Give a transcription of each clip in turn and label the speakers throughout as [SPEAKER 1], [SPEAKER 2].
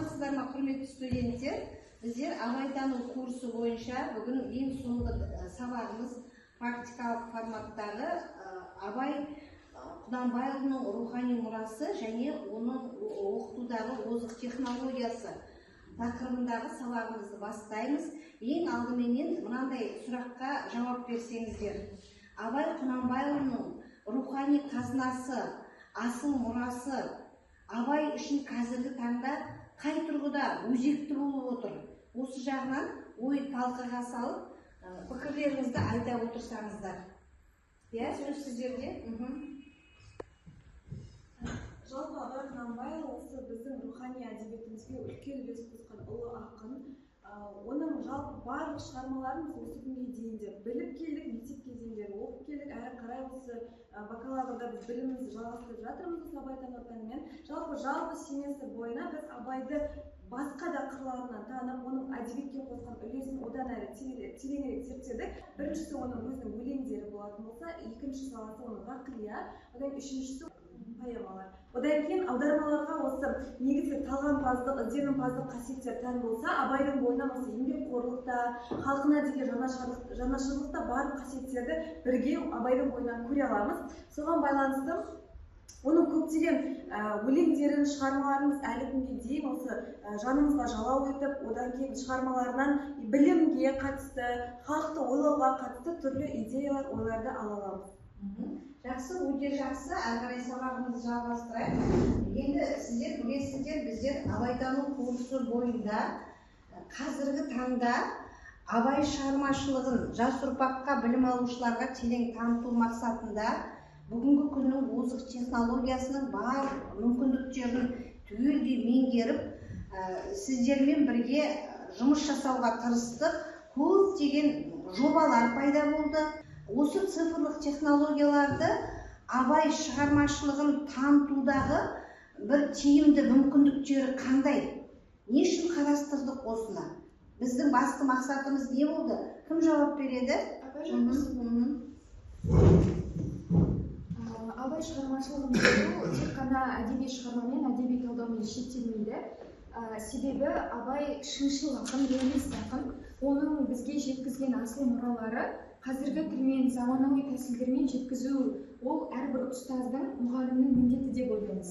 [SPEAKER 1] саламатсыздар ма, құрметті студенттер? Біздер абайтану курсы бойынша бүгін ең соңғы сабағымыз практикалық форматтағы Абай Құнанбайұлының рухани мұрасы және оның оқытудағы озық технологиясы тақырыбындағы сабағымызды бастаймыз. Ең алдыменен мынандай сұраққа жауап берсеңіздер. Абай Құнанбайұлының рухани қазынасы, асыл мұрасы Абай үшін қазіргі таңда қай тұрғыда өзекті болып отыр? Осы жағынан ой талқыға салып, пікірлеріңізді айта отырсаңыздар. Сөз сіздерде.
[SPEAKER 2] Жалпы Абай Құнанбайұлы осы біздің рухани әдебиетімізге үлкен үлес қосқан ұлы ақын. Оның жалпы барлық шығармаларын осы күнге дейін де біліп келдік, мектепке дейін де оқып келдік, әрі қарай осы бакалаврда біз білімімізді жалғастырып жатырмыз осы абайтану пәнімен. Жалпы семестр бойына біз Абайды басқа да қырларынан танып, оның әдебиетке қосқан үлесін одан әрі тереңірек зерттедік. Біріншісі оның өзінің өлеңдері болатын болса, екінші саласы оның ғақлия, одан үшіншісі поэмалар. Одан кейін аудармаларға осы негізгі талғампаздық, ізденімпаздық қасиеттер тән болса, Абайдың бойынан осы еңбекқорлықта, халқына деген жанашырлықта барлық қасиеттерді бірге Абайдың бойынан көре аламыз. Соған байланысты оның көптеген өлеңдерін, шығармаларымыз әлі күнге дейін осы жанымызға жалау етіп, одан кейін шығармаларынан білімге қатысты, халықты ойлауға қатысты түрлі идеялар, ойларды ала аламыз.
[SPEAKER 1] Жақсы, өте жақсы. Әрі қарай сабағымызды жалғастырайық. Енді сіздер білесіздер, біздер абайтану курсы бойында қазіргі таңда Абай шығармашылығын жас ұрпаққа, білім алушыларға терең таныту мақсатында бүгінгі күннің озық технологиясының бар мүмкіндіктерін түгелдей меңгеріп, сіздермен бірге жұмыс жасауға тырыстық. Көптеген жобалар пайда болды. Осы цифрлық технологияларды Абай шығармашылығын танытудағы бір тиімді мүмкіндіктері қандай? Не үшін қарастырдық осыны? Біздің басты мақсатымыз не болды? Кім жауап береді?
[SPEAKER 3] Абай шығармашылығын тек қана әдеби шығармамен, әдеби талдаумен шектелмейді. Себебі Абай шыншыл ақын, реалист ақын. Оның бізге жеткізген асыл мұралары қазіргі тілмен, заманауи тәсілдермен жеткізу ол әрбір ұстаздың, мұғалімнің міндеті деп ойлаймыз.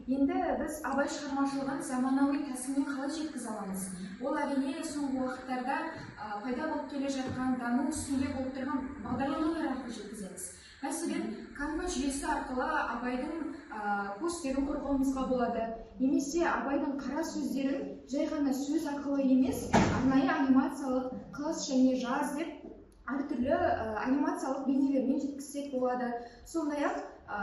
[SPEAKER 3] Енді біз Абай шығармашылығын заманауи тәсілмен қалай жеткізе аламыз? Ол әрине соңғы уақыттарда пайда болып келе жатқан, даму үстінде болып тұрған бағдарламалар арқылы жеткіземіз. Мәселен, Canva жүйесі арқылы Абайдың постерін қорғауымызға болады. Немесе Абайдың қара сөздерін жай ғана сөз арқылы емес, арнайы анимациялық қыз және жаз деп әртүрлі анимациялық бейнелермен жеткізсек болады. Сондай-ақ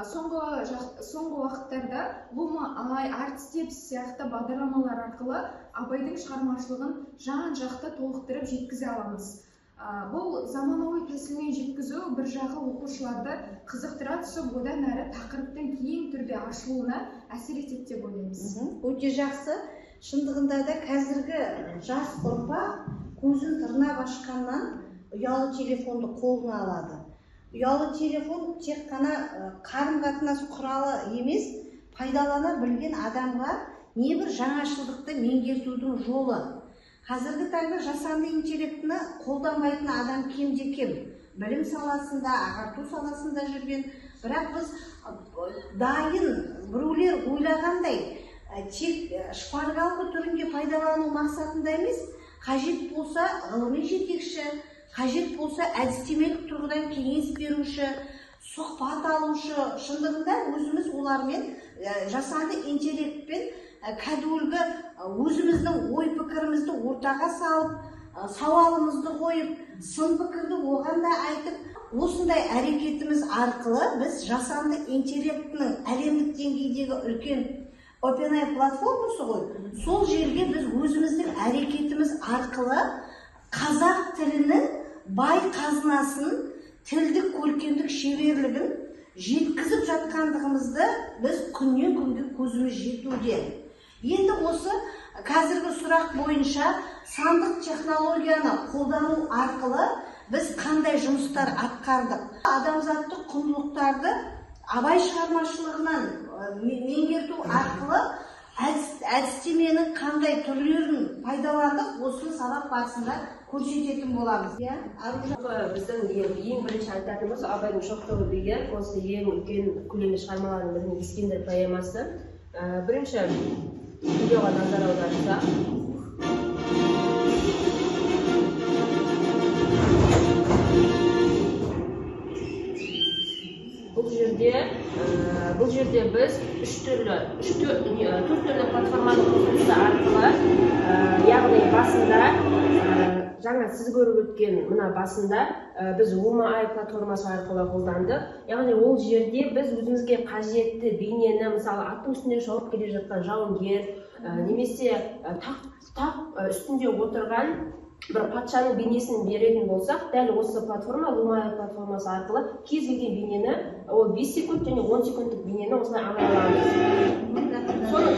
[SPEAKER 3] соңғы уақыттарда Luma, Artsteps сияқты бағдарламалар арқылы Абайдың шығармашылығын жан-жақты толықтырып жеткізе аламыз. Бұл заманауи тәсілмен жеткізу бір жағы оқушыларды қызықтыра түсіп, одан әрі тақырыптың кең түрде ашылуына әсер етеді деп ойлаймыз.
[SPEAKER 1] Өте жақсы. Шындығында да қазіргі жас ұрпақ көзін тырнап ашқаннан ұялы телефонды қолына алады. Ұялы телефон тек қана қарым-қатынас құралы емес, пайдалана білген адамға небір жаңашылдықты меңгертудің жолы. Қазіргі таңда жасанды интеллектіні қолданбайтын адам кемде-кем. Білім саласында, ағарту саласында жүрген. Бірақ біз дайын біреулер ойлағандай тек шпаргалка түрінде пайдалану мақсатында емес, қажет болса ғылыми жетекші, қажет болса әдістемелік тұрғыдан кеңес беруші, сұхбат алушы, шындығында өзіміз олармен жасанды интеллектпен кәдуілгі өзіміздің ой пікірімізді ортаға салып, сауалымызды қойып, сын пікірді оған да айтып, осындай әрекетіміз арқылы біз жасанды интеллектінің әлемдік деңгейдегі үлкен OpenAI платформасы ғой, сол жерге біз өзіміздің әрекетіміз арқылы қазақ тілінің бай қазынасын, тілдік көркемдік шеберлігін жеткізіп жатқандығымызды біз күннен күнге көзіміз жетуде. Енді осы қазіргі сұрақ бойынша сандық технологияны қолдану арқылы біз қандай жұмыстар атқардық? Адамзаттық құндылықтарды Абай шығармашылығынан меңгерту арқылы әдістеменің қандай түрлерін пайдаландық, осы сабақ барысында көрсететін боламыз. Иә,
[SPEAKER 4] біздің ең бірінші айтатынымыз Абайдың шоқтығы деген осы ең үлкен көлемді шығармалардың бірінің Ескендір поэмасы. Бірінші видеоға назар аударсақ, бұл жерде біз төрт түрлі платформаны қосылысы арқылы, яғни басында жаңа сіз көріп өткен мына басында біз UMAI платформасы арқылы қолдандық. Яғни ол жерде біз өзімізге қажетті бейнені, мысалы аттың үстінде шауып келе жатқан жауынгер, немесе тақ үстінде отырған бір патшаның бейнесін беретін болсақ, дәл осы платформа, UMAI платформасы арқылы кез келген бейнені, ол 5 секунд және 10 секундтық бейнені осылай ала аламыз. Соның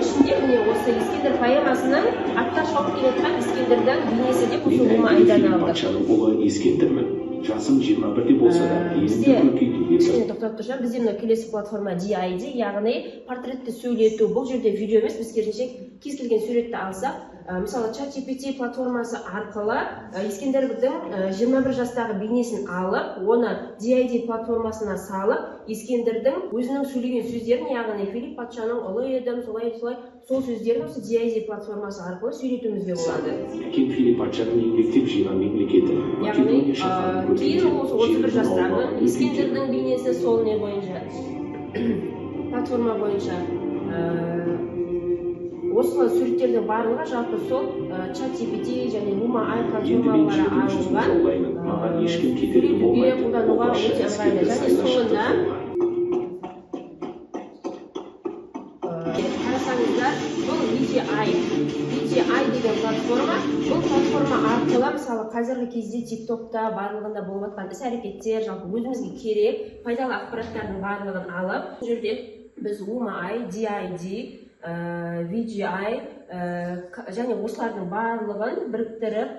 [SPEAKER 4] ішінде міне осы Ескендір поэмасының атта шауып келе жатқан Ескендірдің бейнесі деп осы UMAI-дан алды.
[SPEAKER 5] Патшаның ұлы Ескендірмін. Жасым 21-де болса да, елінде көркейтуге.
[SPEAKER 4] Тоқтап тұрсам, бізде мына келесі платформа DID, яғни портретті сөйлету. Бұл жерде видео емес, біз керісінше кез келген суретті алсақ, мысалы ChatGPT платформасы арқылы Ескендірдің 21 жастағы бейнесін алып, оны DID платформасына салып, Ескендірдің өзінің сөйлеген сөздерін, яғни Филипп патшаның ұлы едім, солай сол сөздерін осы DID платформасы арқылы сөйлетуімізге болады.
[SPEAKER 5] Кен Филипп патшаның еңбектеп жиған мемлекеті.
[SPEAKER 4] Кейін осы 31 жастағы Ескендірдің бейнесі сол не бойынша, платформа бойынша. Осы суреттердің барлығы жалпы сол ChatGPT және UMAI платформалары алынған, сөйлетуге қолдануға өте ыңғайлы. Және соңында қарасаңыздар, бұл VGI деген платформа. Бұл платформа арқылы, мысалы қазіргі кезде TikTokта барлығында болып жатқан іс-әрекеттер, жалпы өзімізге керек, пайдалы ақпараттардың барлығын алып, бұл жерде біз UMAI, DID, VGI және осылардың барлығын біріктіріп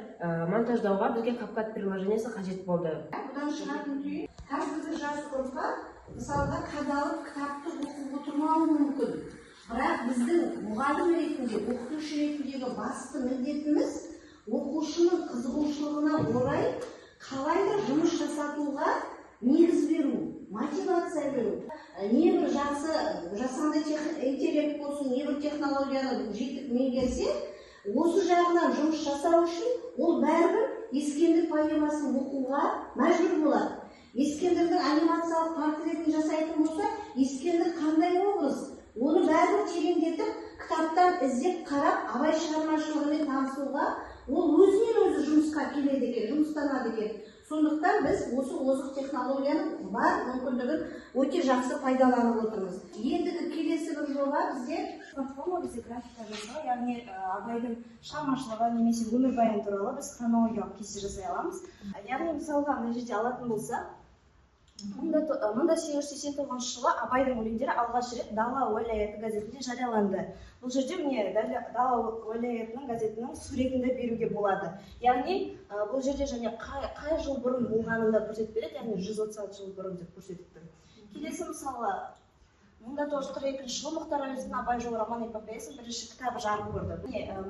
[SPEAKER 4] монтаждауға бізге CapCut приложениесі қажет болды.
[SPEAKER 1] Бұдан шығатын түйін, қазіргі жас ұрпақ мысалға қадалып кітапты оқып отырмауы мүмкін. Бірақ біздің мұғалім ретінде, оқытушы ретіндегі басты міндетіміз оқушының қызығушылығына орай қалайда жұмыс жасатуға негіз беру, мотивация беру. Небір жақсы жасанды интеллект болсын, небір технологияны жетік меңгерсе, осы жағынан жұмыс жасау үшін ол бәрібір Ескендір поэмасын оқуға мәжбүр болады. Ескендірдің анимациялық портретін жасайтын болса, Ескендір қандай образ? Оны бәрібір тереңдетіп, кітаптан іздеп қарап, Абай шығармашылығымен танысуға, ол өзінен өзі жұмысқа келеді екен, жұмыстанады екен. Сондықтан біз осы озық технологияның бар мүмкіндігін өте жақсы пайдаланып отырмыз. Ендігі келесі бір жоба бізде
[SPEAKER 2] платформа бізде графика жасау, яғни Абайдың шығармашылығы немесе өмірбаяны туралы біз хронологиялық кесте жасай аламыз. Яғни мысалға мына жерде алатын болсақ, 1889 жылы Абайдың өлеңдері алғаш рет Дала уәлаяты газетінде жарияланды. Бұл жерде міне Дала уәлаятының газетінің суретін де беруге болады. Яғни бұл жерде және қай жыл бұрын болғанын да көрсетіп береді, яғни 136 жыл бұрын деп көрсетіп тұр. Келесі мысалы 1942 жылы Мұхтар Әуезовтің Абай жолы роман эпопеясының бірінші кітабы жарық көрді.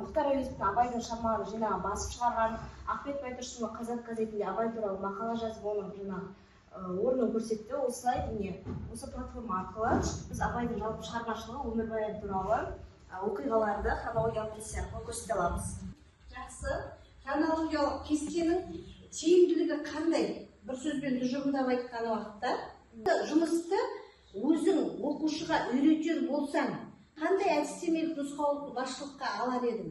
[SPEAKER 2] Мұхтар Әуезовтің Абайдың шығармаларын жинағын басып шығарған, Ахмет Байтұрсынов Қазақ газетінде Абай туралы мақала жазып, оның жинағы орнын көрсетті. Осылай осы платформа арқылы біз Абайдың жалпы шығармашылығы, өмірбаяны туралы оқиғаларды хронологиялық кесте арқылы көрсете аламыз.
[SPEAKER 1] Жақсы. Хронологиялық кестенің тиімділігі қандай? Бір сөзбен тұжырымдап айтқан уақытта жұмысты өзің оқушыға үйретер болсаң, қандай әдістемелік нұсқаулықты басшылыққа алар едің?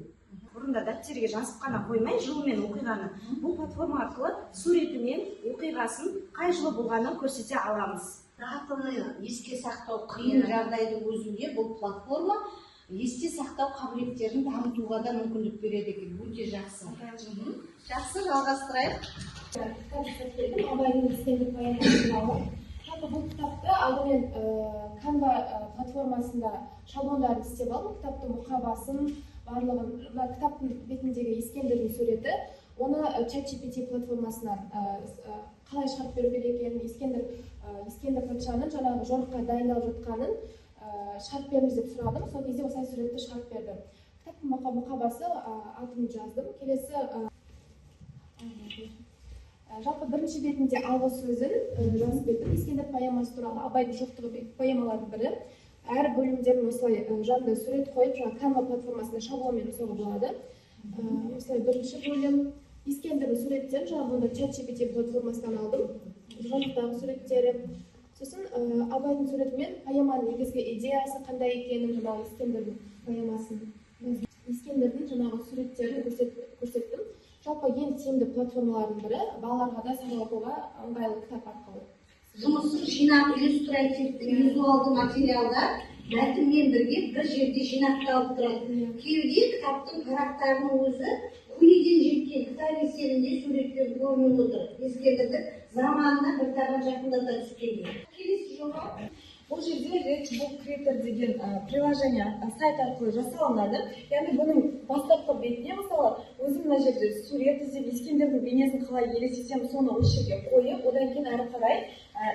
[SPEAKER 2] Бұрында дәптерге жазып қана қоймай, жылымен оқиғаны бұл платформа арқылы суретімен оқиғасын қай жылы болғанын көрсете аламыз.
[SPEAKER 1] Датаны еске сақтау қиын жағдайдың өзінде бұл платформа есте сақтау қабілеттерін дамытуға да мүмкіндік береді екен. Өте жақсы. Жақсы, жалғастырайық.
[SPEAKER 3] Абайдың Ескендір поэмасын алып, жалпы бұл кітапты алдымен Canva платформасында шаблондарын істеп алдым. Кітаптың мұқабасын, барлығын, кітаптың бетіндегі Ескендірдің суреті, оны ChatGPT платформасынан қалай шығарып беру керек екенін, Ескендір патшаның жаңағы жорыққа дайындалып жатқанын шығарып беріңіз деп сұрадым. Сол кезде осылай суретті шығарып берді. Кітаптың мұқабасы атын жаздым. Келесі жалпы бірінші бетінде алғы сөзін жазып бердім. Ескендір поэмасы туралы Абайдың жоқтығы поэмалардың бірі. Әр бөлімдерін осылай жанында сурет қойып, жаңа Canva платформасында шаблонмен жасауға болады. Осылай бірінші бөлім Ескендірдің суреттерін жаңа бұнда ChatGPT платформасынан алдым. Жоқтағы суреттері. Сосын Абайдың суретімен поэманың негізгі идеясы қандай екенін, жаңағы Ескендірдің поэмасын, Ескендірдің жаңағы суреттерін көрсеттім. Жалпы ең тиімді платформалардың бірі балаларға да сабақ оқуға ыңғайлы кітап арқылы.
[SPEAKER 1] Жұмысын жинақ, иллюстративті, визуалды материалдар мәтінмен бірге бір жерде жинақталып тұрады. Кейде кітаптың парақтарының өзі көйден жеткен кітап есебінде суреттер көрініп отыр. Ескендірдің заманына бір табан жақындата түскенде. Келесі жоба.
[SPEAKER 2] Бұл жерде Redbook Creator деген приложение сайт арқылы жасалынады. Яғни бұның бастапқы бетіне мысалы өзім мына жерде сурет іздеп Ескендірдің бейнесін қалай елестетсем соны осы жерге қойып, одан кейін әрі қарай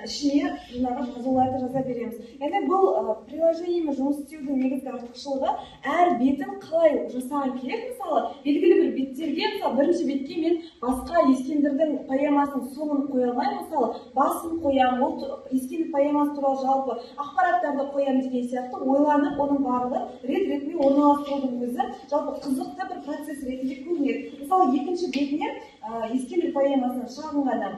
[SPEAKER 2] ішіне жаңағы жазуларды жаза береміз. Яғни бұл приложениемен жұмыс істеудің негізгі артықшылығы әр бетін қалай жасаған керек. Мысалы белгілі бір беттерге, мысалы бірінші бетке мен басқа Ескендірдің поэмасының соңын қоя алмаймын. Мысалы басын қоямын, ол Ескендір поэмасы туралы жалпы ақпараттарды қоямын деген сияқты ойланып, оның барлығы рет-ретіне орналастырудың өзі жалпы қызықты бір процесс ретінде көрінеді. Мысалы екінші бетіне Ескендір поэмасынан шағын ғана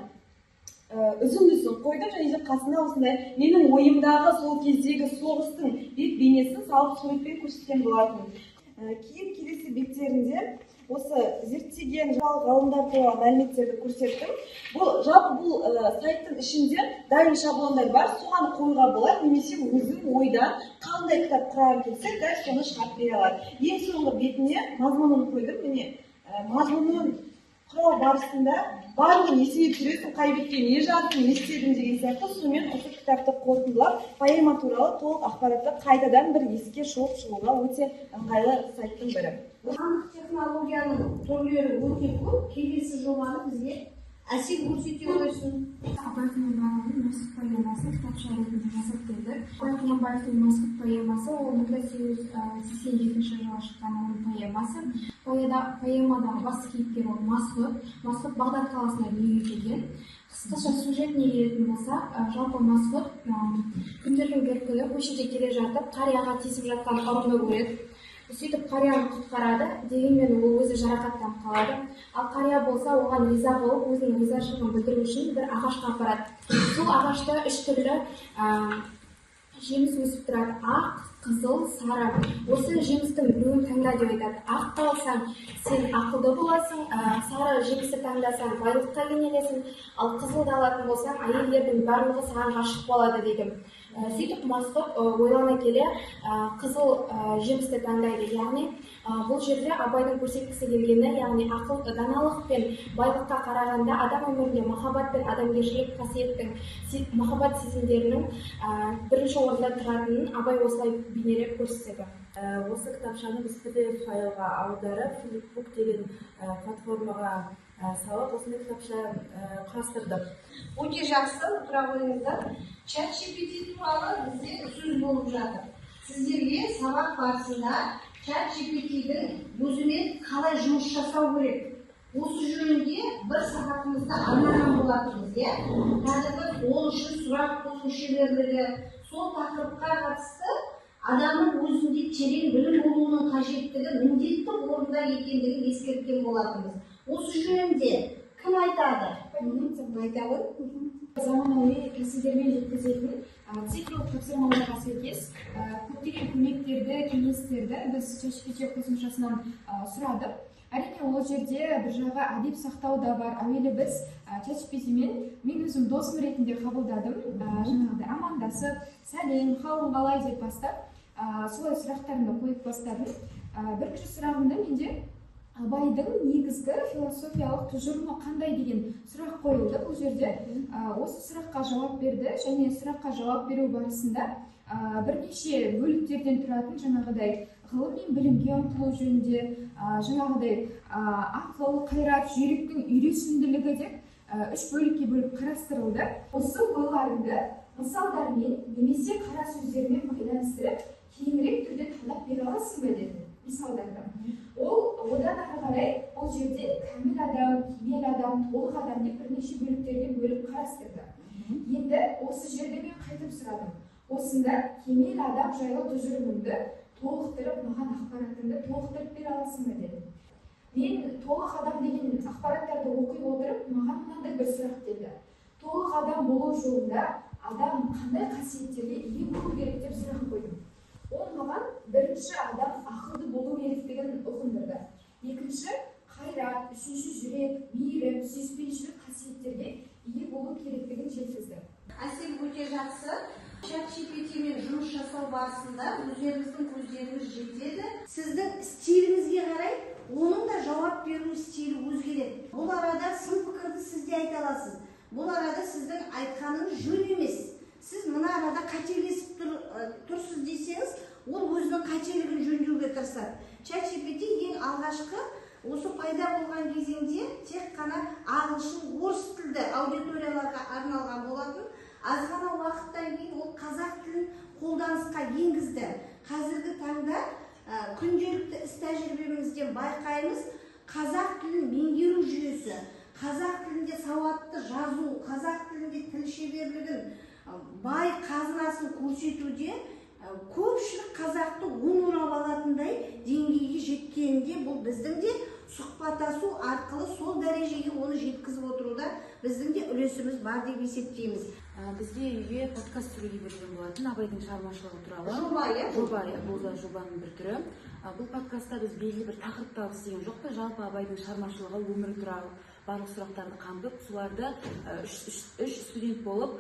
[SPEAKER 2] үзіндісін қойдым, және де қасына осындай менің ойымдағы сол кездегі соғыстың бет бейнесін салып суретпен көрсеткен болатын. Кейін келесі беттерінде осы зерттеген ғалымдар туралы мәліметтерді көрсеттім. Бұл сайттың ішінде дайын шаблондар бар, соған қоюға болады, немесе өзім ойдан қандай кітап құрағым келсе, дәл соны шығарып бере алады. Ең соңғы бетіне мазмұнын қойдым. Міне мазмұнын құрау барысында барлығын есіңе түсіресің, қай бетте не жаздым, не істедім деген сияқты, сонымен осы кітапты қорытындылап, поэма туралы толық ақпаратты қайтадан бір еске шолып шығуға өте ыңғайлы сайттың бірі.
[SPEAKER 1] Сандық технологияның түрлері өте көп. Келесі жобаны бізге Әсел көрсете отырсын.
[SPEAKER 3] Абай Құнанбаевтың Мәсіт поэмасы кітапша ретінде жасап берді. Абай Құнанбаевтың Мәсіт поэмасы ол 1887 жылы шыққан оның поэмасы. Поэмадағы басты кейіпкер ол Масғұт. Масғұт Бағдат қаласында дүниеге келген. Қысқаша сюжетіне келетін болсақ, жалпы Масғұт күндердің бір күні көшеде келе жатып, қарияға тиісіп жатқан ұрыны көреді. Сөйтіп қарияны құтқарады, дегенмен ол өзі жарақаттанып қалады. Ал қария болса оған риза болып, өзінің ризашылығын білдіру үшін бір ағашқа апарады. Сол ағашта 3 түрлі жеміс өсіп тұрады: ақ, қызыл, сары. Осы жемістің біреуін таңда деп айтады. Ақты алсаң, сен ақылды боласың, сары жемісті таңдасаң, байлыққа кенелесің, ал қызылды алатын болсаң, әйелдердің барлығы саған ғашық болады дейді. Сөйтіп Масғұт ойлана келе қызыл жемісті таңдайды. Яғни бұл жерде Абайдың көрсеткісі келгені, яғни ақыл, даналық пен байлыққа қарағанда адам өмірінде махаббат пен адамгершілік қасиеттің, махаббат сезімдерінің бірінші орында тұратынын Абай осылай бейнелеп көрсетеді.
[SPEAKER 4] Осы кітапшаны біз PDF файлға аударып, Flipbook деген платформаға салып, осындай кітапша құрастырдық.
[SPEAKER 1] Өте жақсы, тұра қойыңыздар. ChatGPT туралы бізде сөз болып жатыр. Сіздерге сабақ барысында ChatGPT-дің өзімен қалай жұмыс жасау керек? Осы жөнінде бір сағатымызда арнаған болатынбыз, Қазіргі ол үшін сұрақ қою шеберлігі, сол тақырыпқа қатысты адамның өзінде терең білім болуының қажеттігі міндетті орында екендігін ескерткен болатынбыз. Осы жөнінде кім айтады?
[SPEAKER 3] Заманауи тәсілдермен жеткізетін цифрлық тапсырмаларға сәйкес көптеген көмектерді, кеңестерді біз ChatGPT қосымшасынан сұрадық. Әрине, ол жерде бір жағы әдеп сақтау да бар. Әуелі біз ChatGPT-мен мен өзім досым ретінде қабылдадым. Жаңағыдай амандасып, сәлем, қалың қалай деп бастап, солай сұрақтарымды қойып бастадым. Бірінші сұрағымда менде Абайдың негізгі философиялық тұжырымы қандай деген сұрақ қойылды. Бұл жерде осы сұраққа жауап берді, және сұраққа жауап беру барысында бірнеше бөліктерден тұратын жаңағыдай ғылым мен білімге ұмтылу жөнінде, жаңағыдай ақыл, қайрат, жүректің үйлесімділігі деп 3 бөлікке бөліп қарастырылды. Осы ойларды мысалдармен немесе қара сөздермен байланыстырып кеңірек түрде талдап бере аласың ба деді мысалдарды. Ол одан ары қарай бұл жерде кәміл адам, кемел адам, толық адам деп бірнеше бөліктерге бөліп қарастырды. Енді осы жерде мен қайтып сұрадым. Осында кемел адам жайлы тұжырымымды толықтырып, маған ақпаратымды толықтырып бере аласың ба деді. Мен толық адам деген ақпараттарды оқи отырып, маған мынандай бір сұрақ келді. Толық адам болу жолында адам қандай қасиеттерге ие болу керек деп сұрақ қойдым. Ол маған бірінші адам ақылды болу керектігін ұғындырды. Екінші қайрат, үшінші жүрек, мейірім, сүйіспеншілік қасиеттерге ие болу керектігін жеткізді.
[SPEAKER 1] Әсел өте жақсы. ChatGPT-мен жұмыс жасау барысында өздеріңіздің көздеріңіз жетеді. Сіздің стиліңізге қарай оның да жауап беру стилі өзгереді. Бұл арада сын пікірді сіз де айта аласыз. Бұл арада сіздің айтқаныңыз жөн емес. Сіз мына арада қателесіп тұрсыз десеңіз, ол өзінің қателігін жөндеуге тырысады. ChatGPT ең алғашқы осы пайда болған кезеңде тек қана ағылшын, орыс тілді аудиторияларға арналған болатын. Аз ғана уақыттан кейін ол қазақ тілін қолданысқа енгізді. Қазіргі таңда күнделікті іс тәжірибемізден байқаймыз, қазақ тілін меңгеру жүйесі, қазақ тілінде сауатты жазу, қазақ тілінде тіл шеберлігін бай қазынасын көрсетуде көпшілік қазақты оң орап алатындай деңгейге жеткенінде бұл біздің де сұхбаттасу арқылы сол дәрежеге оны жеткізіп отыруда біздің де үлесіміз бар деп есептейміз.
[SPEAKER 6] Бізге үйге подкаст түсіруге берілген болатын Абайдың шығармашылығы туралы.
[SPEAKER 1] Жоба,
[SPEAKER 6] бұл жобаның бір түрі. Бұл подкастта біз белгілі бір тақырыпта істеген жоқ па, жалпы Абайдың шығармашылығы, өмірі туралы барлық сұрақтарды қамтып, соларды үш студент болып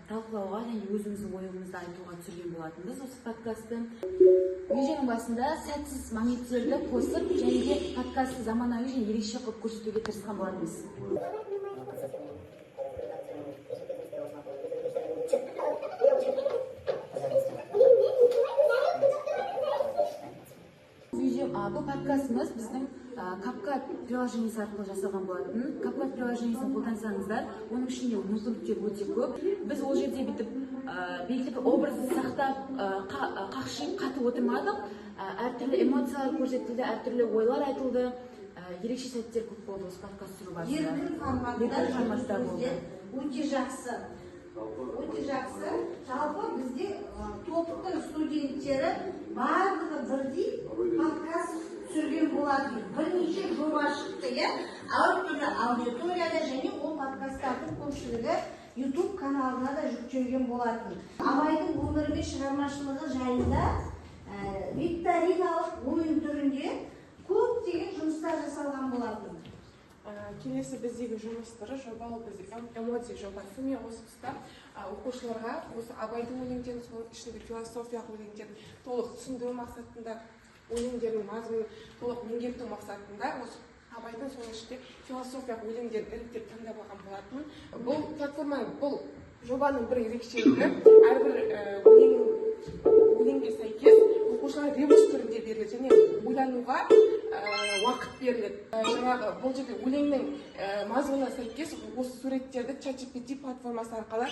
[SPEAKER 6] талқылауға және өзіміздің ойымызды айтуға түсірген болатынбыз осы подкастты. Видеоның басында сәтсіз моменттерді қосып, және де подкастты заманауи және ерекше қылып көрсетуге тырысқан болатынбыз. Бұл подкастымыз біздің CapCut приложениесі арқылы жасалған болатын. CapCut приложениесін қолдансаңыздар, оның ішінде мүмкіндіктер өте көп. Біз ол жерде бүйтіп белгілі бір образды сақтап, қақшиып қатып отырмадық. Әртүрлі эмоциялар көрсетілді, әртүрлі ойлар айтылды. Ерекше сәттер көп болды осы подкаст түсіру барысында.
[SPEAKER 1] Еркін форматта болды. Өте жақсы. Жалпы бізде топтың студенттері барлығы бірдей подкаст түсірген болатын. Бірнеше жоба шықты, әртүрлі аудиторияда, және ол подкасттардың көпшілігі YouTube каналына да жүктелген болатын. Абайдың өмірі мен шығармашылығы жайында викториналық ойын түрінде көптеген жұмыстар жасалған болатын.
[SPEAKER 7] Келесі біздегі жұмыс түрі жоба, ол біздегі эмодзи жобасы. Мен осы тұста оқушыларға осы Абайдың өлеңдерін, сол ішінде философиялық өлеңдерін толық түсіндіру мақсатында, өлеңдердің мазмұнын толық меңгерту мақсатында осы Абайдың сол ішінде философиялық өлеңдерін іріктеп таңдап алған болатын. Бұл платформаның, бұл жобаның бір ерекшелігі, әрбір өлеңге сәйкес оқушыларға ребус түрінде беріледі және ойлануға уақыт беріледі. Жаңағы бұл жерде өлеңнің мазмұнына сәйкес осы суреттерді ChatGPT платформасы арқылы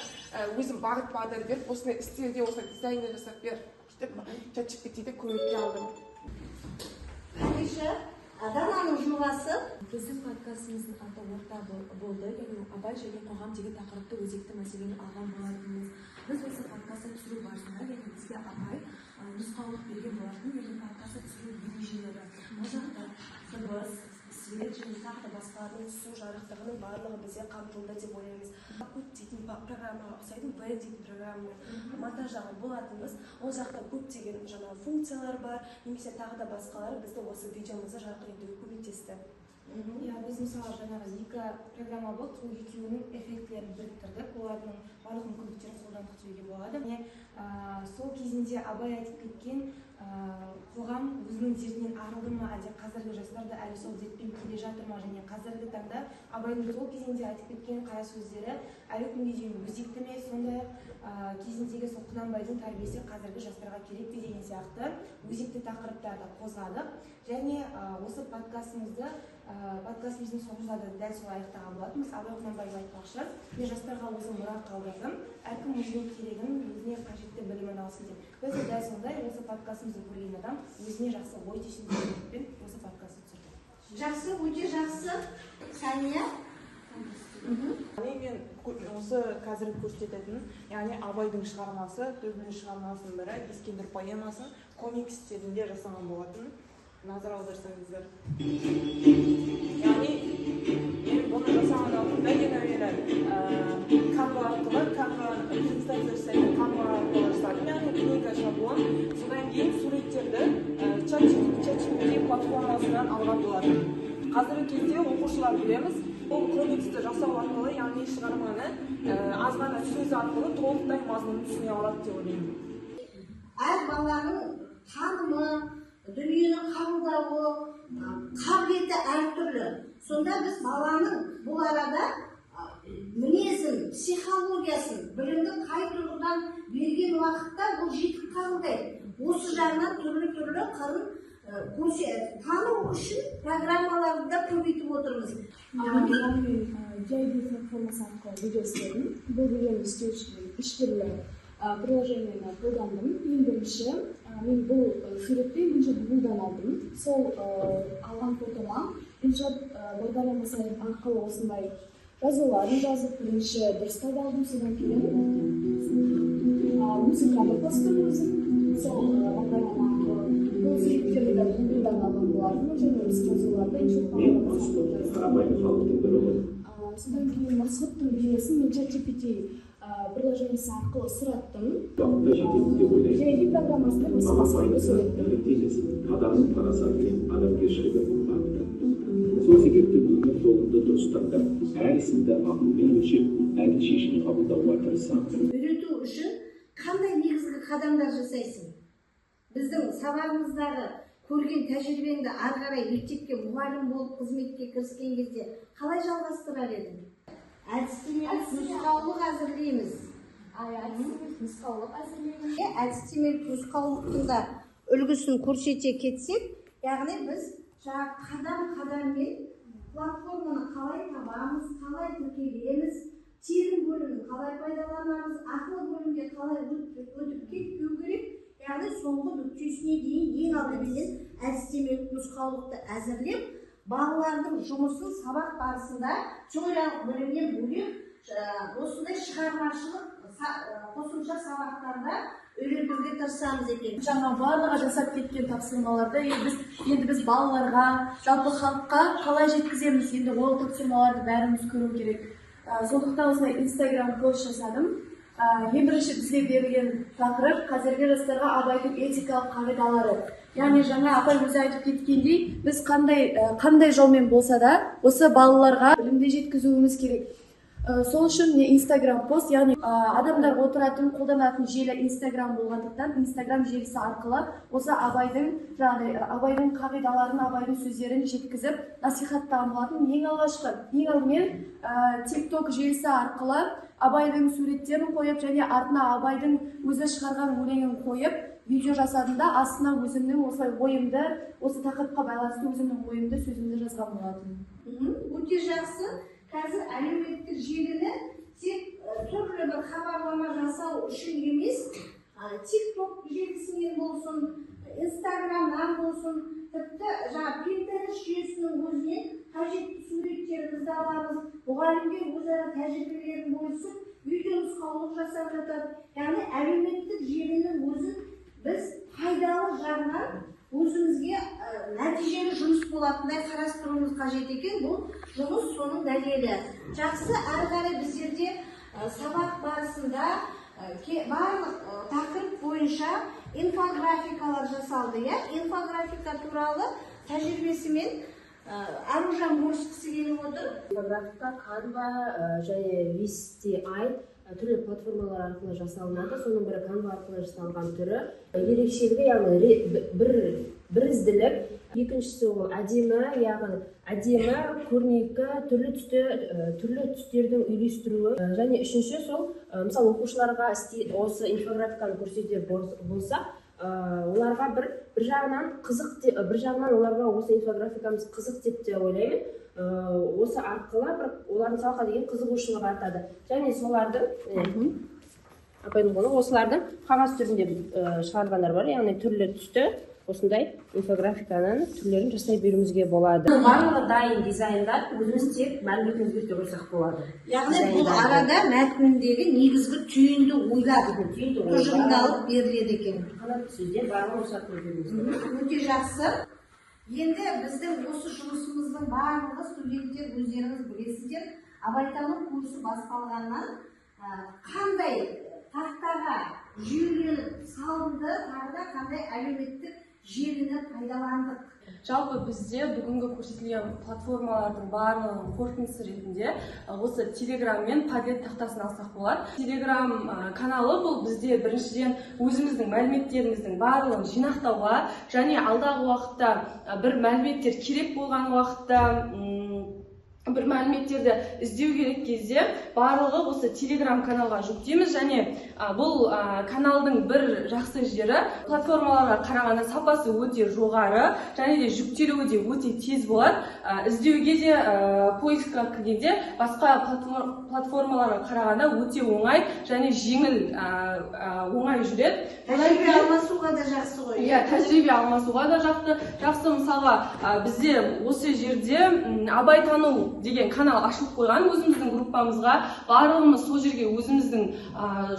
[SPEAKER 7] өзім бағыт-бағдар беріп, осындай стильде, осындай дизайнер жасап бер деп ChatGPT-де көмекке алдым.
[SPEAKER 1] Дананың жобасы
[SPEAKER 6] Біздің подкастымыздың аты орта болды, яғни Абай және қоғам деген тақырыпты өзекті мәселені алған болатынбыз. Біз осы подкастты түсіру барысында, яғни бізге Абай нұсқаулық берген болатын, яғни подкастты түсіру ережелері. Ол жақта дыбыс, свет және тағы да басқалардың түсу жарықтығының барлығы бізде қамтылды деп ойлаймыз. Көп дейтін программаға ұқсайтын бэнд дейтін программамен монтаждаған болатынбыз. Ол жақта көптеген жаңағы функциялар бар, немесе тағы да басқалары бізді осы видеомызды жарық етуге көмектесті.
[SPEAKER 3] Біз мысалы жаңағы екі программа болды, сол екеуінің эффектілерін біріктірдік, олардың барлық мүмкіндіктерін қолдандық деуге болады. Сол кезінде Абай айтып кеткен
[SPEAKER 6] қоғам өзінің дертінен арылды ма, әлде қазіргі жастарда әлі сол дертпен келе жатыр ма, және қазіргі таңда абайдың сол кезеңде айтып кеткен қара сөздері әлі күнге дейін өзекті ме, сондай-ақ кезіндегі сол Құнанбайдың тәрбиесі қазіргі жастарға керек пе деген сияқты өзекті тақырыптарды қозғадық. Және осы подкастымыздың соңында да дәл солай аяқтаған болатынбыз. Абай Құнанбаев айтпақшы, мен жастарға өзім мұра қалдырдым, әркім өзіне керегін, өзіне қажетті білімін алсын деп. Біз де дәл сондай осы подкастымызды көрген адам өзіне жақсы ой түйсінбен осы подкастты түсірді.
[SPEAKER 1] Жақсы, өте жақсы. Сәния?
[SPEAKER 7] Мен осы қазір көрсететін, яғни Абайдың шығармасы, төбелес шығармасының бірі Ескендір поэмасын комикс стилінде жасаған болатын. Назар аударсаңыздар. Яғни мен бұны жасаған уақытта ең әуелі Canva арқылы, Canva арқылы жасадым, яғни книга шаблон. Содан кейін суреттерді ChatGPT платформасынан алған болатын. Қазіргі кезде оқушылар білеміз, бұл комиксті жасау арқылы, яғни шығарманы аз ғана сөз арқылы толықтай мазмұнын түсіне алады деп ойлаймын.
[SPEAKER 1] Әр баланың танымы, дүниені қабылдауы, қабілеті әртүрлі. Сонда біз баланың бұл арада мінезін, психологиясын, білімді қай тұрғыдан берген уақытта бұл жетіп қабылдайды. Осы жағынан түрлі қырын тану үшін программаларды да көбейтіп отырмыз.
[SPEAKER 3] Жайби платформасы арқылы видео істедім. Бұл видеоны істеу үшін үш түрлі приложениені қолдандым. Ең бірінші, мен бұл суретті Гуглдан алдым. Сол алған фотома Иншат бағдарламасы арқылы осындай жазуларын жазып, бірінші дұрыстап алдым, содан кейін музыканы қостым өзім. Сол бағдарлама арқылы бұл суреттерді де Гуглдан алған болатын, және осы жазуларды Иншат бағдарламасы жаздым. Содан кейін маршруттың бейнесін мен ChatGPT приложениесі арқылы сұраттым. Және программасында мысалы суреттім.
[SPEAKER 5] Адамның парасаты адамгершілігі бағыты. Сол себепті өмір жолында дұрыстарда әр ісіңді ақылмен өлшеп, әділ шешім қабылдауға тырысамыз.
[SPEAKER 1] Үйрету үшін қандай негізгі қадамдар жасайсың? Біздің сабағымыздағы көрген тәжірибеңді ары қарай мектепке мұғалім болып қызметке кіріскен кезде қалай жалғастырар едің? Әдістемелік нұсқаулық әзірлейміз. Әдістемелік нұсқаулықтың да үлгісін көрсете кетсек, яғни біз қадам-қадаммен платформаны қалай табамыз, қалай тіркелеміз, терім бөлімін қалай пайдаланамыз, ақылы бөлімге қалай өтіп кетпеу керек, яғни соңғы нүктесіне дейін ең алдымен әдістемелік нұсқаулықты әзірлеп, балалардың жұмысын сабақ барысында теориялық бөлімнен бөлек осындай шығармашылық қосымша сабақтарда үйретуге тырысамыз екен.
[SPEAKER 8] Жаңа барлығы жасап кеткен тапсырмаларды енді біз балаларға, жалпы халыққа қалай жеткіземіз? Енді ол тапсырмаларды бәріміз көру керек. Сондықтан осындай Instagram пост жасадым. Ең бірінші бізге берілген тақырып қазіргі жастарға Абайдың этикалық қағидалары. Яғни жаңа апай өзі айтып кеткендей, біз қандай жолмен болса да осы балаларға білімді жеткізуіміз керек. Сол үшін Instagram пост, яғни адамдар отыратын, қолданатын желі Instagram болғандықтан, Instagram желісі арқылы осы Абайдың қағидаларын, Абайдың сөздерін жеткізіп, насихаттаған болатын. Ең алдымен TikTok желісі арқылы Абайдың суреттерін қойып, және артына Абайдың өзі шығарған өлеңін қойып, видео жасадым да, астына өзімнің осылай ойымды, осы тақырыпқа байланысты өзімнің ойымды, сөзімді жазған болатын.
[SPEAKER 1] Өте жақсы. Қазір әлеуметтік желіні тек түрлі бір хабарлама жасау үшін емес, TikTok желісінен болсын, Instagram'нан болсын, тіпті Pinterest жүйесінің өзінен қажетті суреттерімізді аламыз, мұғалімдер өзара тәжірибелерін бөлісіп, видео нұсқаулық жасап жатады. Яғни әлеуметтік желінің өзін біз пайдалы жағынан өзімізге нәтижелі жұмыс болатындай қарастыруымыз қажет екен. Бұл жұмыс соның дәлелі. Жақсы, әрі қарай біздерде сабақ барысында барлық тақырып бойынша инфографикалар жасалды. Инфографика туралы тәжірибесімен Аружан бөліскісі келіп отыр.
[SPEAKER 4] Инфографика, Canva және VSTI түрлі платформалар арқылы жасалынады. Соның бірі Canva арқылы жасалған түрі. Ерекшелігі яғни бірізділік. Екіншісі ол әдемі, яғни әдемі, көрнекі, түрлі түстердің үйлестіруі. Және үшінші сол, мысалы оқушыларға осы инфографиканы көрсетер болса, оларға бір жағынан қызық, бір жағынан оларға осы инфографикамыз қызық деп те ойлаймын. Осы арқылы олардың сабаққа деген қызығушылығы артады. Және солардың осылардың қағаз түрінде шығарғандар бар, яғни түрлі түсті осындай инфографиканың түрлерін жасай беруімізге болады. Барлығы дайын дизайндар, өзіміз тек мәліметімізге қойсақ болады.
[SPEAKER 1] Яғни бұл арада мәтіндегі негізгі түйінді ойлап, тұжырымдалып беріледі екен.
[SPEAKER 4] Сөздер барлығы осы арқылы береміз.
[SPEAKER 1] Өте жақсы. Енді біздің осы жұмысымыздың барлығы студенттер өздеріңіз білесіздер, абайтану курсы басталғаннан қандай тақтаға жүйеленіп салынды, тағы да қандай әлеуметтік желіні пайдаландық.
[SPEAKER 8] Жалпы бізде бүгінгі көрсетілген платформалардың барлығының қорытындысы ретінде осы Telegram мен Padlet тақтасын алсақ болады. Telegram каналы бұл бізде біріншіден өзіміздің мәліметтеріміздің барлығын жинақтауға және алдағы уақытта бір мәліметтер керек болған уақытта бір мәліметтерді іздеу керек кезде барлығы осы Telegram каналға жүктейміз. Және бұл каналдың бір жақсы жері платформаларға қарағанда сапасы өте жоғары және де жүктелуі де өте тез болады. Іздеуге де поискқа кіргенде басқа платформаларға қарағанда өте оңай және жеңіл оңай жүреді.
[SPEAKER 1] Тәжірибе алмасуға да жақсы ғой.
[SPEAKER 8] Иә, тәжірибе алмасуға да жақсы. Мысалға бізде осы жерде абайтану деген канал ашылып қойған өзіміздің группамызға. Барлығымыз сол жерге өзіміздің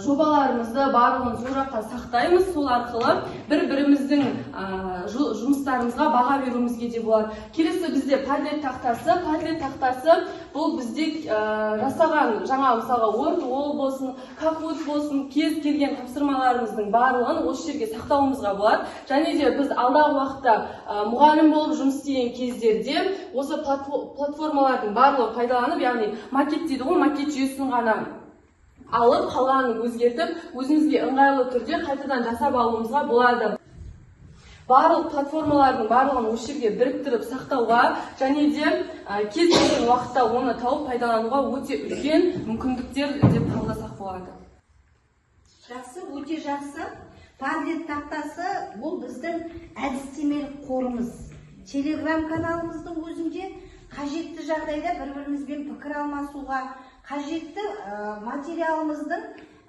[SPEAKER 8] жобаларымызды барлығын сол жаққа сақтаймыз. Сол арқылы бір-біріміздің жұмыстарымызға баға беруімізге де болады. Келесі бізде Padlet тақтасы. Padlet тақтасы бұл бізде жасаған жаңа мысалға Word болсын, Kahoot болсын, кез келген тапсырмаларымыздың барлығын осы жерге сақтауымызға болады. Және де біз алдағы уақытта мұғалім болып жұмыс істеген кездерде осы платформалардың барлығы пайдаланып, яғни макет дейді ғой, макет жүйесін ғана алып, қалғанын өзгертіп, өзімізге ыңғайлы түрде қайтадан жасап алуымызға болады. Барлық платформалардың барлығын осы жерге біріктіріп сақтауға және де кез келген уақытта оны тауып пайдалануға өте үлкен мүмкіндіктер деп қабылдасақ болады.
[SPEAKER 1] Жақсы, өте жақсы. Padlet тақтасы бұл біздің әдістемелік қорымыз. Telegram каналымыздың өзінде қажетті жағдайда бір-бірімізбен пікір алмасуға, қажетті материалымыздың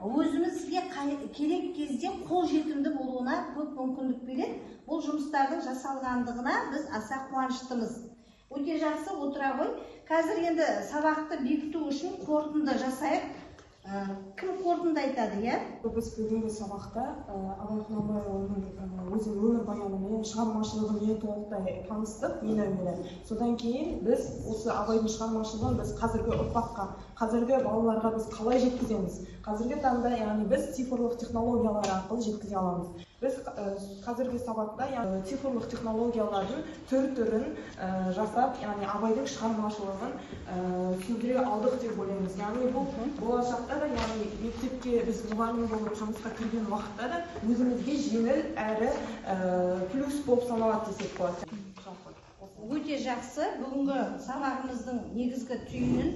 [SPEAKER 1] өзімізге керек кезде қол жетімді болуына көп мүмкіндік береді. Бұл жұмыстардың жасалғандығына біз аса қуаныштымыз. Өте жақсы, отыра ғой. Қазір енді сабақты бекіту үшін қорытынды жасайық. Кім қорытынды айтады, иә?
[SPEAKER 7] Біз бүгінгі сабақта Абай Құнанбайұлының өзінің өмірбаянымен, шығармашылығымен толықтай таныстық, ең әуелі. Содан кейін біз осы Абайдың шығармашылығын біз қазіргі ұрпаққа, қазіргі балаларға біз қалай жеткіземіз? Қазіргі таңда, яғни біз цифрлық технологиялар арқылы жеткізе аламыз. Біз қазіргі сабақта цифрлық технологиялардың түрін жасап, яғни Абайдың шығармашылығын түсіндіре алдық деп ойлаймыз. Яғни бұл болашақта да, яғни мектепке біз мұғалім болып жұмысқа кірген уақытта да өзімізге жеңіл әрі плюс болып саналады десек болады.
[SPEAKER 1] Өте жақсы. Бүгінгі сабағымыздың негізгі түйінін,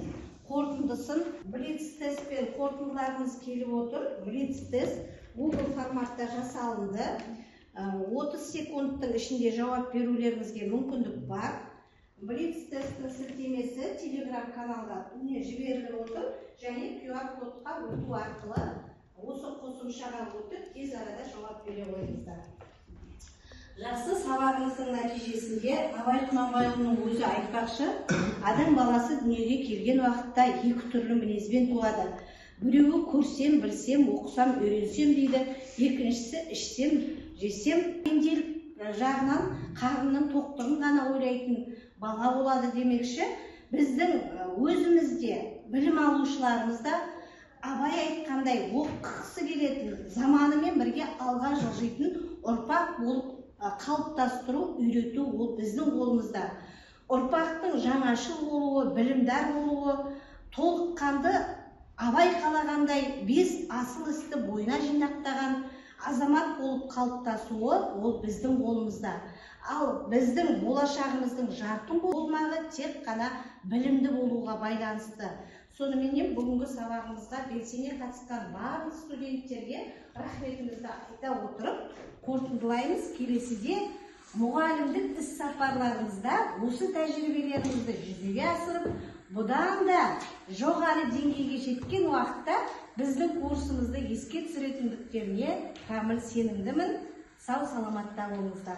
[SPEAKER 1] қорытындысын блиц-тест пен қорытындыларымыз келіп отыр. Блиц-тест Google форматта жасалынды. 30 секундтың ішінде жауап берулеріңізге мүмкіндік бар. Блиц-тесттің сілтемесі Telegram каналға жіберіліп отыр және QR кодқа өту арқылы осы қосымшаға өтіп тез арада жауап бере қойыңыздар. Жақсы, сабағымыздың нәтижесінде Абай Құнанбайұлының өзі айтпақшы, адам баласы дүниеге келген уақытта екі түрлі мінезбен туады. Біреуі көрсем, білсем, оқысам, үйренсем дейді, екіншісі ішсем, жесем, пенделік жағынан қарынның тоқтығын ғана ойлайтын бала болады демекші. Біздің өзімізде білім алушыларымызда Абай айтқандай оқығысы келетін, заманымен бірге алға жылжитын ұрпақ болып қалыптастыру, үйрету ол біздің қолымызда. Ұрпақтың жаңашыл болуы, білімдар болуы, толыққанды абай қалағандай бес асыл істі бойына жинақтаған азамат болып қалыптасуы ол біздің қолымызда. Ал біздің болашағымыздың жарқын болмағы тек қана білімді болуға байланысты. Соныменен бүгінгі сабағымызға белсене қатысқан барлық студенттерге рахметімізді айта отырып, қорытындылаймыз. Келесіде мұғалімдік іс-сапарларыңызда осы тәжірибелеріңізді жүзеге асырып, бұдан да жоғары деңгейге жеткен уақытта біздің курсымызды еске түсіретіндіктеріне кәміл сенімдімін. Сау саламатта болыңыздар.